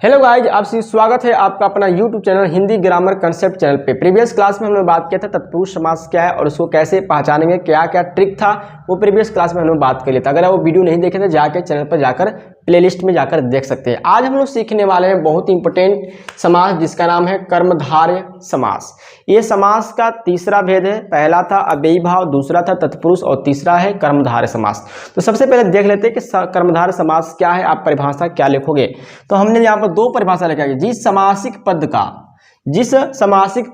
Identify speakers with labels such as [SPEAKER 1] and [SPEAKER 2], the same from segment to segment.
[SPEAKER 1] Hello guys, आपसे स्वागत है आपका अपना YouTube channel Hindi grammar concept channel पे। प्रीवियस क्लास में हमने बात किया था तत्पुरुष समास क्या है और उसको कैसे पहचानेंगे, क्या क्या ट्रिक था वो प्रीवियस क्लास में हमने बात कर लिया था। अगर आप वो वीडियो नहीं देखे तो जाके चैनल पर जाकर प्लेलिस्ट में जाकर देख सकते हैं। आज हम लोग सीखने वाले हैं बहुत ही इंपॉर्टेंट समास जिसका नाम है कर्मधारय समास। ये समास का तीसरा भेद है। पहला था अव्ययी भाव, दूसरा था तत्पुरुष और तीसरा है कर्मधारय समास। तो सबसे पहले देख लेते हैं कि कर्मधारय समास क्या है, आप परिभाषा क्या लिखोगे। तो हमने यहाँ पर दो परिभाषा लिखा है। जिस समासिक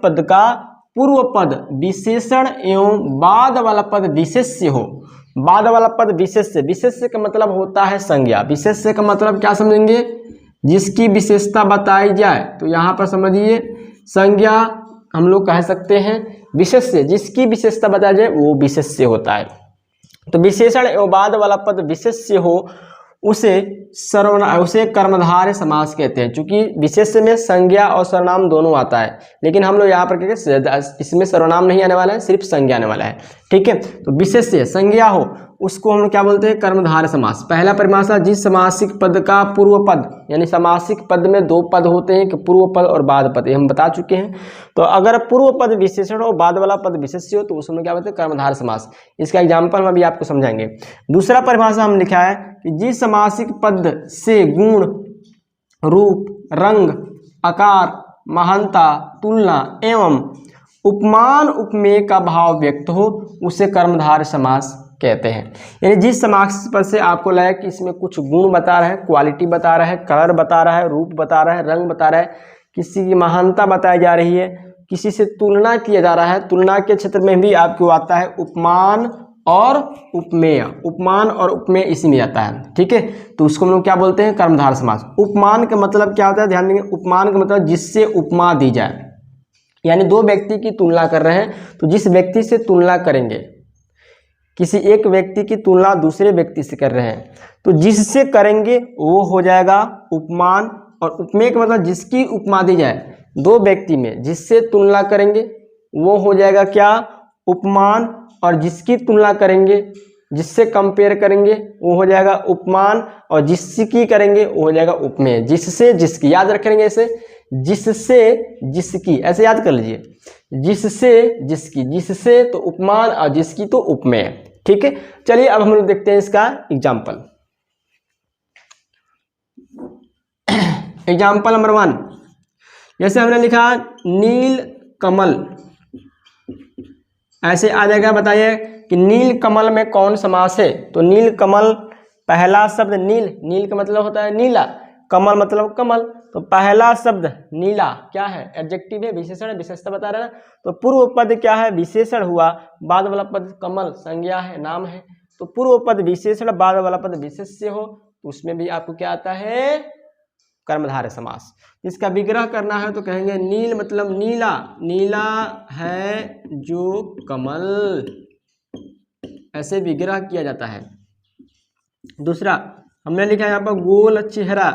[SPEAKER 1] पद का पूर्व पद विशेषण एवं बाद वाला पद विशेष्य हो। बाद वाला पद विशेष्य, विशेष्य का मतलब होता है संज्ञा। विशेष्य का मतलब क्या समझेंगे, जिसकी विशेषता बताई जाए। तो यहाँ पर समझिए संज्ञा हम लोग कह सकते हैं, विशेष्य जिसकी विशेषता बताई जाए वो विशेष्य होता है। तो विशेषण एवं बाद वाला पद विशेष्य हो उसे कर्मधारय समास कहते हैं। क्योंकि विशेष्य में संज्ञा और सर्वनाम दोनों आता है, लेकिन हम लोग यहाँ पर इसमें सर्वनाम नहीं आने वाला है, सिर्फ संज्ञा आने वाला है। ठीक है, तो विशेष्य संज्ञा हो उसको हम लोग क्या बोलते हैं, कर्मधारय समास। पहला परिभाषा, जिस समासिक पद का पूर्व पद, यानी समासिक पद में दो पद होते हैं कि पूर्व पद और बाद पद, ये हम बता चुके हैं। तो अगर पूर्व पद विशेषण हो बाद वाला पद विशेष्य हो तो उसमें क्या बोलते हैं, कर्मधारय समास। इसका एग्जाम्पल हम अभी आपको समझाएंगे। दूसरा परिभाषा हम लिखा है कि जिस समासिक पद से गुण, रूप, रंग, आकार, महानता, तुलना एवं उपमान उपमेय का भाव व्यक्त हो उसे कर्मधारय समास कहते हैं। यानी जिस समास पद से आपको लगे कि इसमें कुछ गुण बता रहा है, क्वालिटी बता रहा है, कलर बता रहा है, रूप बता रहा है, रंग बता रहा है, किसी की महानता बताई जा रही है, किसी से तुलना किया जा रहा है। तुलना के क्षेत्र में भी आपको आता है उपमान और उपमेय। उपमान और उपमेय इसी में आता है। ठीक है, तो उसको हम लोग क्या बोलते हैं, कर्मधारय समास। उपमान का मतलब क्या होता है, ध्यान देंगे। उपमान का मतलब जिससे उपमा दी जाए, यानी दो व्यक्ति की तुलना कर रहे हैं तो जिस व्यक्ति से तुलना करेंगे, किसी एक व्यक्ति की तुलना दूसरे व्यक्ति से कर रहे हैं तो जिससे करेंगे वो हो जाएगा उपमान। और उपमेय का मतलब जिसकी उपमा दी जाए, दो व्यक्ति में जिससे तुलना करेंगे वो हो जाएगा क्या, उपमान। और जिसकी तुलना करेंगे, जिससे कंपेयर करेंगे वो हो जाएगा उपमान। और जिसकी करेंगे वो हो जाएगा उपमेय। जिससे जिसकी याद रखेंगे ऐसे, जिससे जिसकी ऐसे याद कर लीजिए, जिससे जिसकी, जिससे तो उपमान और जिसकी तो उपमेय। ठीक है, चलिए अब हम लोग देखते हैं इसका एग्जाम्पल। एग्जाम्पल नंबर 1, जैसे हमने लिखा नील कमल, ऐसे आ जाएगा। बताइए कि नील कमल में कौन समास है। तो नील कमल, पहला शब्द नील, नील का मतलब होता है नीला, कमल मतलब कमल। तो पहला शब्द नीला क्या है, एडजेक्टिव है, विशेषण है, विशेषता बता रहा है। तो पूर्व पद क्या है, विशेषण हुआ, बाद वाला पद कमल संज्ञा है, नाम है। तो पूर्व पद विशेषण, बाद वाला पद विशेष्य हो तो उसमें भी आपको क्या आता है, कर्मधारय समास। इसका विग्रह करना है तो कहेंगे नील मतलब नीला, नीला है जो कमल, ऐसे विग्रह किया जाता है। दूसरा हमने लिखा है यहाँ पर गोल चेहरा,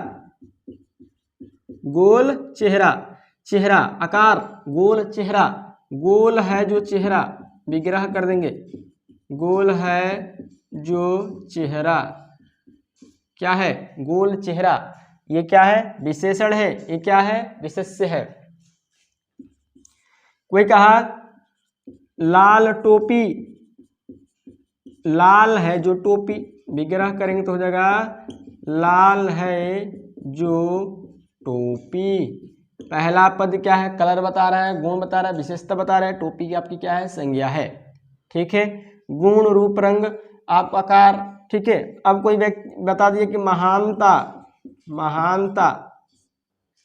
[SPEAKER 1] गोल चेहरा, चेहरा आकार, गोल चेहरा, गोल है जो चेहरा, विग्रह कर देंगे गोल है जो चेहरा, क्या है, गोल चेहरा। ये क्या है, विशेषण है, ये क्या है, विशेष्य है। कोई कहा लाल टोपी, लाल है जो टोपी, विग्रह करेंगे तो हो जाएगा लाल है जो टोपी। पहला पद क्या है, कलर बता रहा है, गुण बता रहा है, विशेषता बता रहा है। टोपी की आपकी क्या है, संज्ञा है। ठीक है, गुण, रूप, रंग, आप आकार। ठीक है, अब कोई व्यक्ति बता दिए कि महानता, महानता,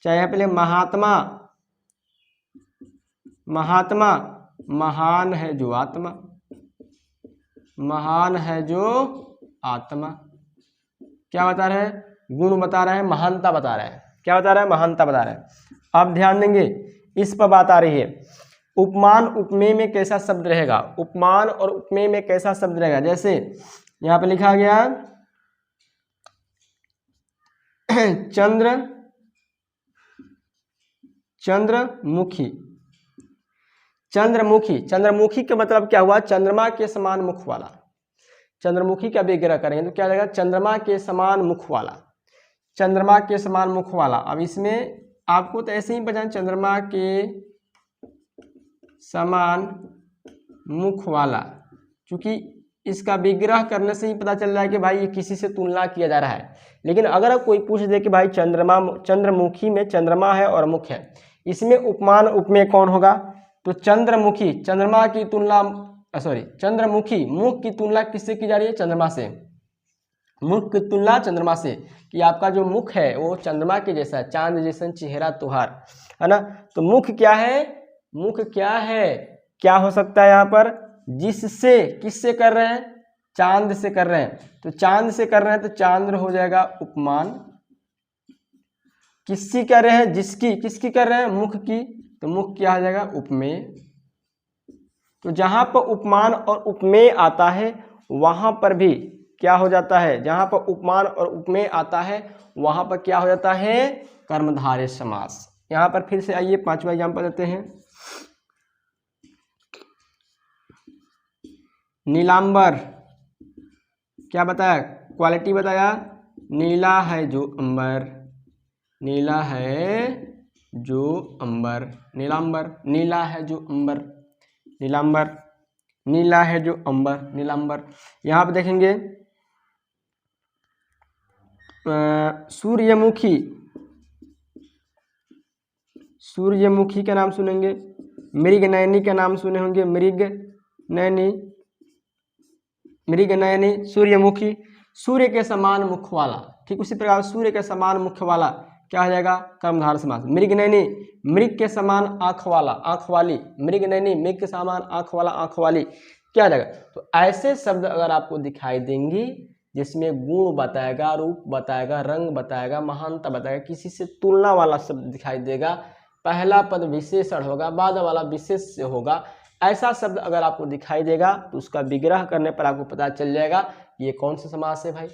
[SPEAKER 1] चाहे पहले महात्मा, महात्मा, महान है जो आत्मा, महान है जो आत्मा। क्या बता रहे हैं, गुण बता रहे हैं, महानता बता रहे हैं। क्या बता रहा है, महानता बता रहा है। अब ध्यान देंगे, इस पर बात आ रही है, उपमान उपमेय में कैसा शब्द रहेगा। उपमान और उपमेय में कैसा शब्द रहेगा, जैसे यहाँ पे लिखा गया चंद्रमुखी, चंद्रमुखी, चंद्रमुखी का मतलब क्या हुआ, चंद्रमा के समान मुख वाला। चंद्रमुखी का विग्रह करेंगे तो क्या लगेगा, चंद्रमा के समान मुख वाला। चंद्रमा के समान मुख वाला। अब इसमें आपको तो ऐसे ही बजाना, चंद्रमा के समान मुख वाला, क्योंकि इसका विग्रह करने से ही पता चल रहा है कि भाई ये किसी से तुलना किया जा रहा है। लेकिन अगर कोई पूछ दे कि भाई चंद्रमुखी में चंद्रमा है और मुख है, इसमें उपमान उपमेय कौन होगा? तो चंद्रमुखी चंद्रमा की तुलना चंद्रमुखी मुख की तुलना किससे की जा रही है? चंद्रमा से। मुख की तुलना चंद्रमा से, कि आपका जो मुख है वो चंद्रमा के जैसा है, चांद जैसा चेहरा तुहार, है ना। तो मुख क्या है? मुख क्या है? क्या हो सकता है यहाँ पर? जिससे, किससे कर रहे हैं? चांद से कर रहे हैं। तो चांद से कर रहे हैं तो चांद्र हो जाएगा उपमान। किसकी कर रहे हैं? जिसकी। किसकी कर रहे हैं? मुख की। तो मुख क्या हो जाएगा? उपमेय। तो जहां पर उपमान और उपमेय आता है वहां पर भी क्या हो जाता है? जहां पर उपमान और उपमेय आता है वहां पर क्या हो जाता है? कर्मधारय समास। यहां पर फिर से आइए 5वां एग्जाम्पल देते हैं। नीलांबर, क्या बताया? क्वालिटी बताया, नीला है जो अंबर, नीला है जो अंबर, नीलांबर, नीला है जो अंबर, नीलांबर, नीला है जो अंबर, नीलांबर। यहाँ पे देखेंगे सूर्यमुखी, सूर्यमुखी का नाम सुनेंगे, मृगनयनी का नाम सुने होंगे, मृगनयनी, मृगनयनी, सूर्यमुखी, सूर्य के समान मुख वाला। ठीक उसी प्रकार सूर्य के समान मुख वाला क्या हो जाएगा? कर्मधारय समास। मृगनयनी, मृग के समान आंख वाला, आंख वाली, मृगनयनी, मृग के समान आंख वाला, आंख वाली, क्या हो जाएगा? तो ऐसे शब्द अगर आपको दिखाई देंगी जिसमें गुण बताएगा, रूप बताएगा, रंग बताएगा, महानता बताएगा, किसी से तुलना वाला शब्द दिखाई देगा, पहला पद विशेषण होगा, बाद वाला विशेष्य होगा, ऐसा शब्द अगर आपको दिखाई देगा तो उसका विग्रह करने पर आपको पता चल जाएगा ये कौन सा समास है भाई?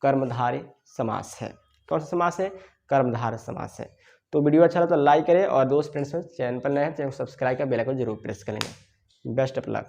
[SPEAKER 1] कर्मधारय समास है। कौन सा समास है? कर्मधारय समास है। तो वीडियो अच्छा लगा तो लाइक करें और दोस्त फ्रेंड्स चैनल पर नए हैं चैनल को सब्सक्राइब कर बेल आइकन जरूर प्रेस करेंगे। Best of luck.